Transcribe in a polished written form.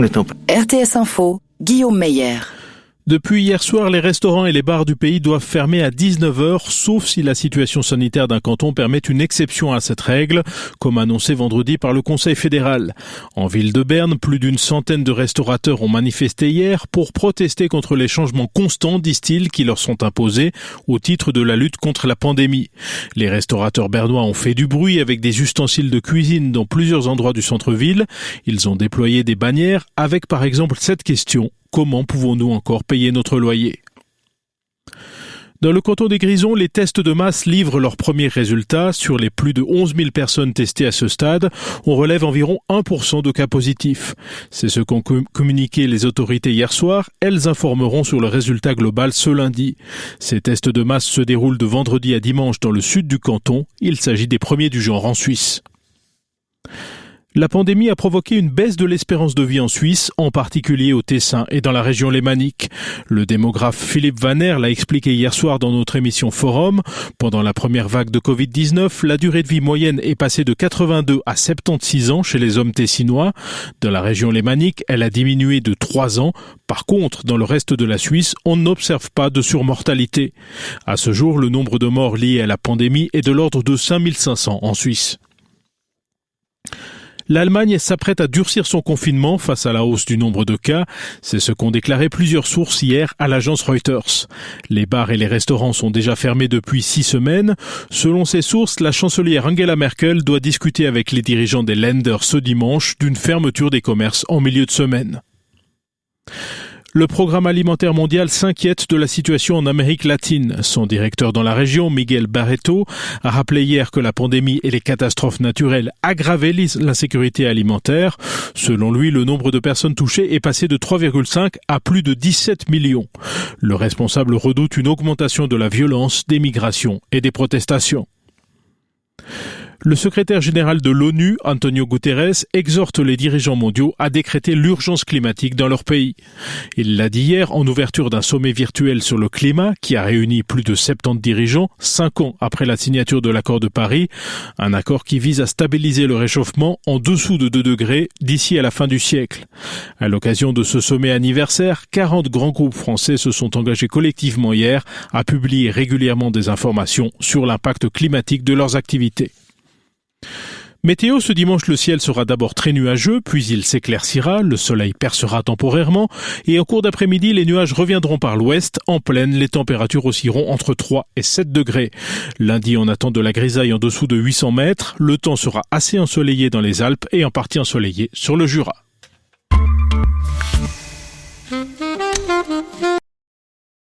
RTS Info, Guillaume Meyer. Depuis hier soir, les restaurants et les bars du pays doivent fermer à 19h, sauf si la situation sanitaire d'un canton permet une exception à cette règle, comme annoncé vendredi par le Conseil fédéral. En ville de Berne, plus d'une centaine de restaurateurs ont manifesté hier pour protester contre les changements constants, disent-ils, qui leur sont imposés au titre de la lutte contre la pandémie. Les restaurateurs bernois ont fait du bruit avec des ustensiles de cuisine dans plusieurs endroits du centre-ville. Ils ont déployé des bannières avec par exemple cette question: comment pouvons-nous encore payer notre loyer ? Dans le canton des Grisons, les tests de masse livrent leurs premiers résultats. Sur les plus de 11 000 personnes testées à ce stade, on relève environ 1% de cas positifs. C'est ce qu'ont communiqué les autorités hier soir. Elles informeront sur le résultat global ce lundi. Ces tests de masse se déroulent de vendredi à dimanche dans le sud du canton. Il s'agit des premiers du genre en Suisse. La pandémie a provoqué une baisse de l'espérance de vie en Suisse, en particulier au Tessin et dans la région lémanique. Le démographe Philippe Vanner l'a expliqué hier soir dans notre émission Forum. Pendant la première vague de Covid-19, la durée de vie moyenne est passée de 82 à 76 ans chez les hommes tessinois. Dans la région lémanique, elle a diminué de 3 ans. Par contre, dans le reste de la Suisse, on n'observe pas de surmortalité. À ce jour, le nombre de morts liés à la pandémie est de l'ordre de 5500 en Suisse. L'Allemagne s'apprête à durcir son confinement face à la hausse du nombre de cas. C'est ce qu'ont déclaré plusieurs sources hier à l'agence Reuters. Les bars et les restaurants sont déjà fermés depuis 6 semaines. Selon ces sources, la chancelière Angela Merkel doit discuter avec les dirigeants des Länder ce dimanche d'une fermeture des commerces en milieu de semaine. Le Programme alimentaire mondial s'inquiète de la situation en Amérique latine. Son directeur dans la région, Miguel Barreto, a rappelé hier que la pandémie et les catastrophes naturelles aggravaient l'insécurité alimentaire. Selon lui, le nombre de personnes touchées est passé de 3,5 à plus de 17 millions. Le responsable redoute une augmentation de la violence, des migrations et des protestations. Le secrétaire général de l'ONU, Antonio Guterres, exhorte les dirigeants mondiaux à décréter l'urgence climatique dans leur pays. Il l'a dit hier en ouverture d'un sommet virtuel sur le climat qui a réuni plus de 70 dirigeants 5 ans après la signature de l'accord de Paris, un accord qui vise à stabiliser le réchauffement en dessous de 2 degrés d'ici à la fin du siècle. À l'occasion de ce sommet anniversaire, 40 grands groupes français se sont engagés collectivement hier à publier régulièrement des informations sur l'impact climatique de leurs activités. Météo, ce dimanche, le ciel sera d'abord très nuageux, puis il s'éclaircira, le soleil percera temporairement, et en cours d'après-midi, les nuages reviendront par l'ouest. En plaine, les températures oscilleront entre 3 et 7 degrés. Lundi, on attend de la grisaille en dessous de 800 mètres. Le temps sera assez ensoleillé dans les Alpes et en partie ensoleillé sur le Jura.